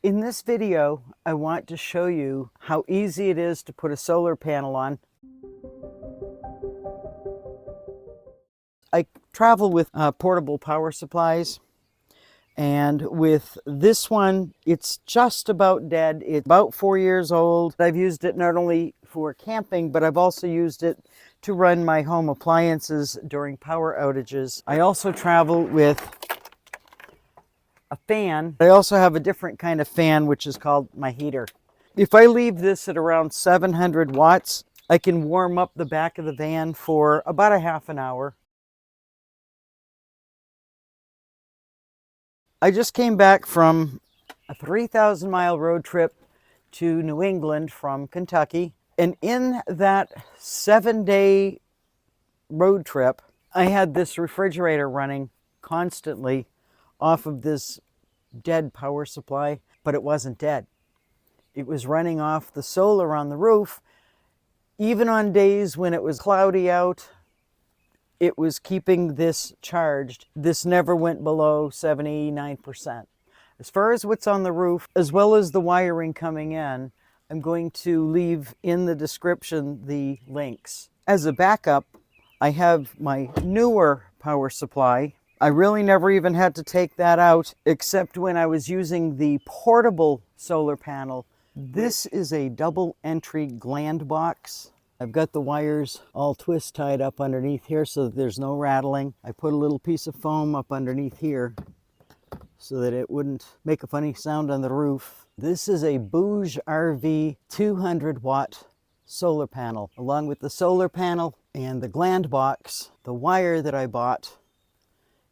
In this video, I want to show you how easy it is to put a solar panel on. I travel with portable power supplies, and with this one, it's just about dead. It's about 4 years old. I've used it not only for camping, but I've also used it to run my home appliances during power outages. I also travel with a fan. I also have a different kind of fan, which is called my heater. If I leave this at around 700 watts, I can warm up the back of the van for about a half an hour. I just came back from a 3,000-mile road trip to New England from Kentucky. And in that 7-day road trip, I had this refrigerator running constantly off of this dead power supply, but it wasn't dead. It was running off the solar on the roof. Even on days when it was cloudy out, it was keeping this charged. This never went below 79%. As far as what's on the roof, as well as the wiring coming in, I'm going to leave in the description the links. As a backup, I have my newer power supply. I really never even had to take that out, except when I was using the portable solar panel. This is a double entry gland box. I've got the wires all twist tied up underneath here so that there's no rattling. I put a little piece of foam up underneath here so that it wouldn't make a funny sound on the roof. This is a BougeRV 200 watt solar panel. Along with the solar panel and the gland box, the wire that I bought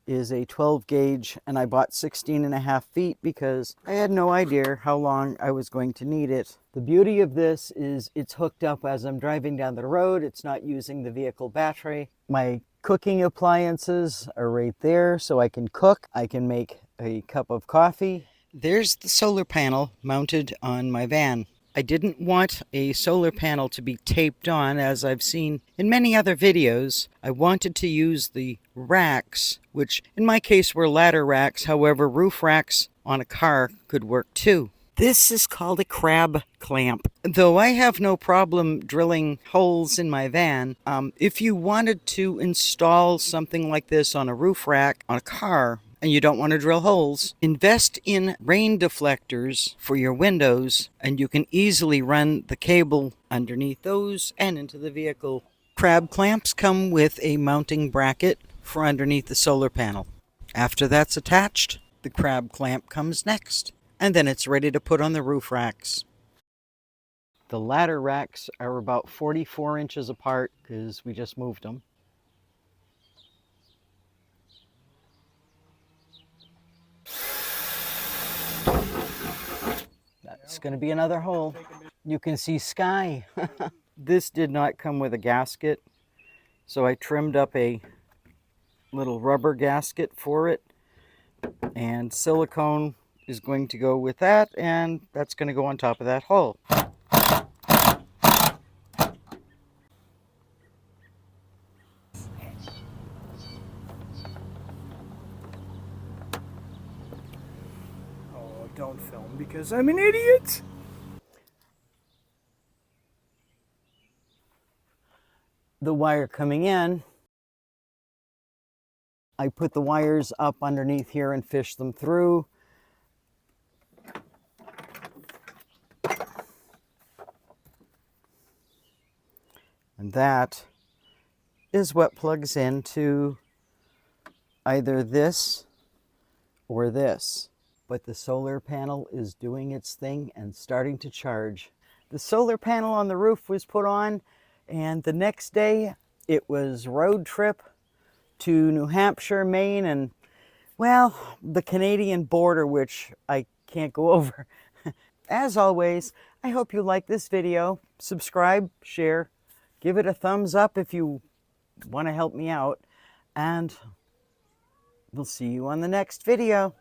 is a 12 gauge, and I bought 16.5 feet because I had no idea how long I was going to need it. The beauty of this is it's hooked up as I'm driving down the road. It's not using the vehicle battery. My cooking appliances are right there, so I can cook. I can make a cup of coffee. There's the solar panel mounted on my van. I didn't want a solar panel to be taped on, as I've seen in many other videos. I wanted to use the racks, which in my case were ladder racks. However, roof racks on a car could work too. This is called a crab clamp. Though I have no problem drilling holes in my van, if you wanted to install something like this on a roof rack on a car, and you don't want to drill holes, invest in rain deflectors for your windows, and you can easily run the cable underneath those and into the vehicle. Crab clamps come with a mounting bracket for underneath the solar panel. After that's attached, the crab clamp comes next, and then it's ready to put on the roof racks. The ladder racks are about 44 inches apart because we just moved them. That's going to be another hole. You can see sky. This did not come with a gasket, so I trimmed up a little rubber gasket for it, and silicone is going to go with that, and that's going to go on top of that hole. Oh, don't film because I'm an idiot. The wire coming in, I put the wires up underneath here and fish them through. And that is what plugs into either this or this. But the solar panel is doing its thing and starting to charge. The solar panel on the roof was put on, and the next day it was road trip to New Hampshire, Maine, and, well, the Canadian border, which I can't go over. As always, I hope you like this video. Subscribe, share, give it a thumbs up if you want to help me out, and we'll see you on the next video.